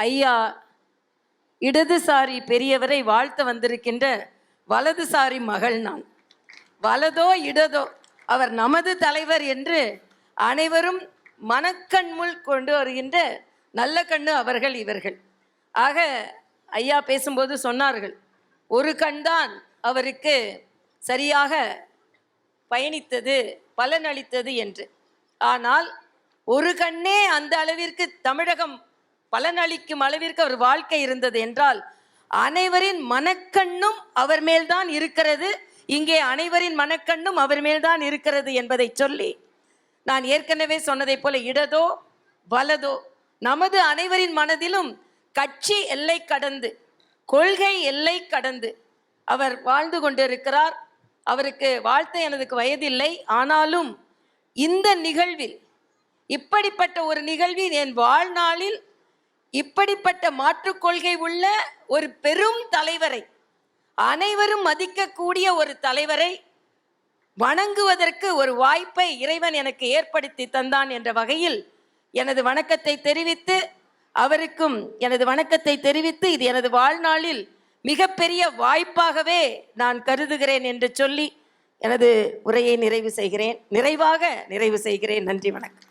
ஐயா இடதுசாரி பெரியவரை வாழ்த்த வந்திருக்கின்ற வலதுசாரி மகள் நான். வலதோ இடதோ அவர் நமது தலைவர் என்று அனைவரும் மனக்கண்முள் கொண்டு வருகின்ற நல்ல கண்ணு அவர்கள் இவர்கள். ஆக ஐயா பேசும்போது சொன்னார்கள், ஒரு கண்தான் அவருக்கு சரியாக பயணித்தது, பலனளித்தது என்று. ஆனால் ஒரு கண்ணே அந்த அளவிற்கு தமிழகம் பலனளிக்கும் அளவிற்கு அவர் வாழ்க்கை இருந்தது என்றால் அனைவரின் மனக்கண்ணும் அவர் மேல்தான் இருக்கிறது. இங்கே அனைவரின் மனக்கண்ணும் அவர் மேல்தான் இருக்கிறது என்பதை சொல்லி, நான் ஏற்கனவே சொன்னதை போல இடதோ வலதோ நமது அனைவரின் மனதிலும் கட்சி எல்லை கடந்து, கொள்கை எல்லை கடந்து அவர் வாழ்ந்து கொண்டிருக்கிறார். அவருக்கு வாழ்த்த எனக்கு வயதில்லை. ஆனாலும் இந்த நிகழ்வில், இப்படிப்பட்ட ஒரு நிகழ்வில் என் வாழ்நாளில் இப்படிப்பட்ட மாற்றுக் கொள்கை உள்ள ஒரு பெரும் தலைவரை, அனைவரும் மதிக்கக்கூடிய ஒரு தலைவரை வணங்குவதற்கு ஒரு வாய்ப்பை இறைவன் எனக்கு ஏற்படுத்தி தந்தான் என்ற வகையில் எனது வணக்கத்தை தெரிவித்து, அவருக்கும் எனது வணக்கத்தை தெரிவித்து, இது எனது வாழ்நாளில் மிகப்பெரிய வாய்ப்பாகவே நான் கருதுகிறேன் என்று சொல்லி எனது உரையை நிறைவாக நிறைவு செய்கிறேன். நன்றி, வணக்கம்.